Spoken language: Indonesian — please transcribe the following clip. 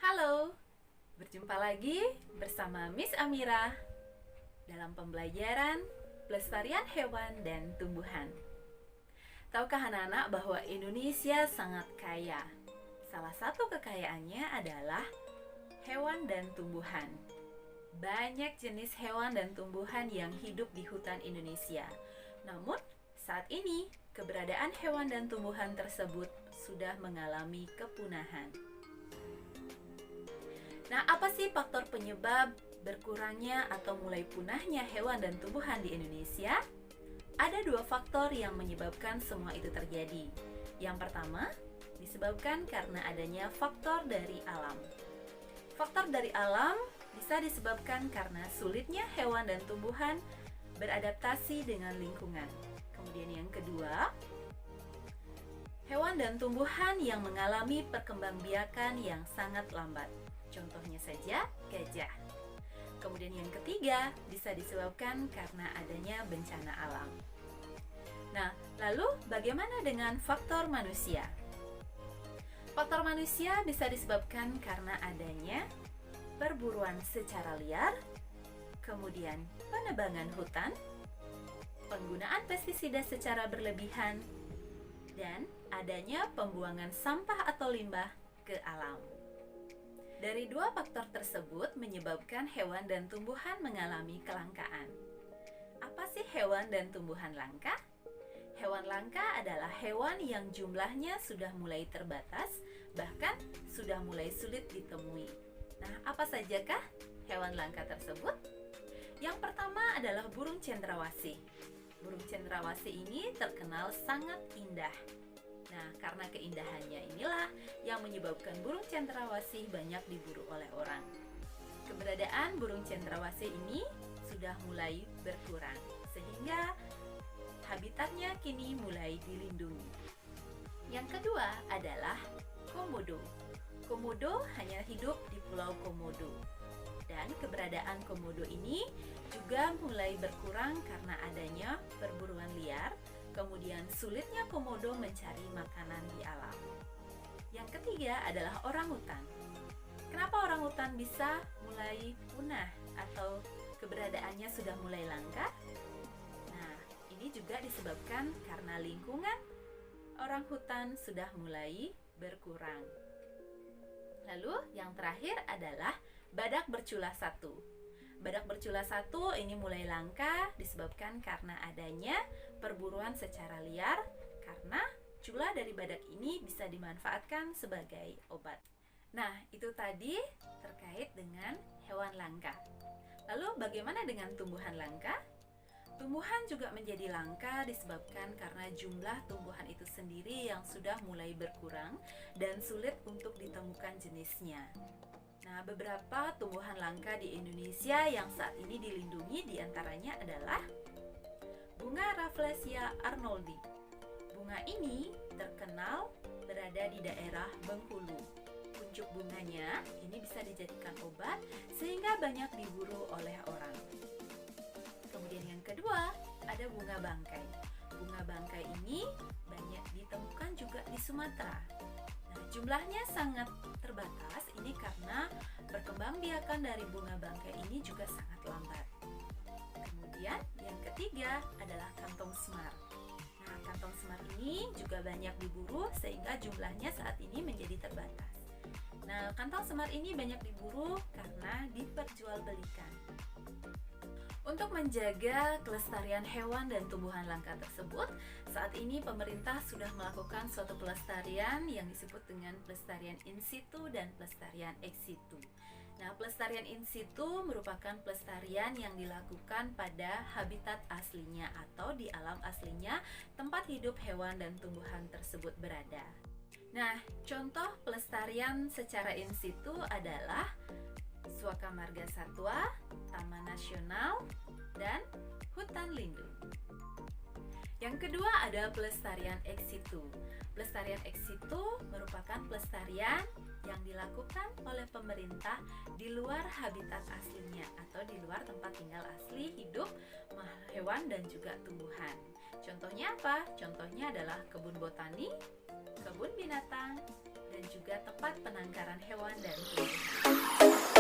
Halo, berjumpa lagi bersama Miss Amira dalam pembelajaran pelestarian hewan dan tumbuhan. Tahukah anak-anak bahwa Indonesia sangat kaya? Salah satu kekayaannya adalah hewan dan tumbuhan. Banyak jenis hewan dan tumbuhan yang hidup di hutan Indonesia. Namun, saat ini keberadaan hewan dan tumbuhan tersebut sudah mengalami kepunahan. Nah, apa sih faktor penyebab berkurangnya atau mulai punahnya hewan dan tumbuhan di Indonesia? Ada dua faktor yang menyebabkan semua itu terjadi. Yang pertama, disebabkan karena adanya faktor dari alam. Faktor dari alam bisa disebabkan karena sulitnya hewan dan tumbuhan beradaptasi dengan lingkungan. Kemudian yang kedua, hewan dan tumbuhan yang mengalami perkembangbiakan yang sangat lambat. Contohnya saja gajah. Kemudian yang ketiga bisa disebabkan karena adanya bencana alam. Nah, lalu bagaimana dengan faktor manusia? Faktor manusia bisa disebabkan karena adanya perburuan secara liar, kemudian penebangan hutan, penggunaan pestisida secara berlebihan, dan adanya pembuangan sampah atau limbah ke alam. Dari dua faktor tersebut menyebabkan hewan dan tumbuhan mengalami kelangkaan. Apa sih hewan dan tumbuhan langka? Hewan langka adalah hewan yang jumlahnya sudah mulai terbatas, bahkan sudah mulai sulit ditemui. Nah, apa sajakah hewan langka tersebut? Yang pertama adalah burung cendrawasih. Burung cendrawasih ini terkenal sangat indah. Nah, karena keindahannya inilah yang menyebabkan burung cendrawasih banyak diburu oleh orang. Keberadaan burung cendrawasih ini sudah mulai berkurang, sehingga habitatnya kini mulai dilindungi. Yang kedua adalah komodo. Komodo hanya hidup di Pulau Komodo. Dan keberadaan komodo ini juga mulai berkurang karena adanya perburuan liar, kemudian sulitnya komodo mencari makanan di alam. Yang ketiga adalah orangutan. Kenapa orangutan bisa mulai punah atau keberadaannya sudah mulai langka? Nah, ini juga disebabkan karena lingkungan orangutan sudah mulai berkurang. Lalu yang terakhir adalah badak bercula satu. Badak bercula satu ini mulai langka disebabkan karena adanya perburuan secara liar, karena cula dari badak ini bisa dimanfaatkan sebagai obat. Nah, itu tadi terkait dengan hewan langka. Lalu bagaimana dengan tumbuhan langka? Tumbuhan juga menjadi langka disebabkan karena jumlah tumbuhan itu sendiri yang sudah mulai berkurang dan sulit untuk ditemukan jenisnya. Nah, beberapa tumbuhan langka di Indonesia yang saat ini dilindungi diantaranya adalah bunga Rafflesia arnoldi. Bunga ini terkenal berada di daerah Bengkulu. Kuncup bunganya ini bisa dijadikan obat sehingga banyak diburu oleh orang. Kemudian yang kedua ada bunga bangkai. Bunga bangkai ini banyak ditemukan juga di Sumatera. Nah, jumlahnya sangat terbatas ini karena perkembangbiakan dari bunga bangkai ini juga sangat lambat. Kemudian yang ketiga adalah kantong semar. Nah, kantong semar ini juga banyak diburu sehingga jumlahnya saat ini menjadi terbatas. Nah, kantong semar ini banyak diburu karena diperjualbelikan. Untuk menjaga kelestarian hewan dan tumbuhan langka tersebut, saat ini pemerintah sudah melakukan suatu pelestarian yang disebut dengan pelestarian in situ dan pelestarian ex situ. Nah, pelestarian in situ merupakan pelestarian yang dilakukan pada habitat aslinya atau di alam aslinya tempat hidup hewan dan tumbuhan tersebut berada. Nah, contoh pelestarian secara in situ adalah Suaka Marga Satwa, Taman Nasional, dan Hutan Lindung. Yang kedua ada pelestarian ex situ. Pelestarian ex situ merupakan pelestarian yang dilakukan oleh pemerintah di luar habitat aslinya atau di luar tempat tinggal asli hidup hewan dan juga tumbuhan. Contohnya apa? Contohnya adalah kebun botani, kebun binatang, dan juga tempat tempat penangkaran hewan dan tumbuhan.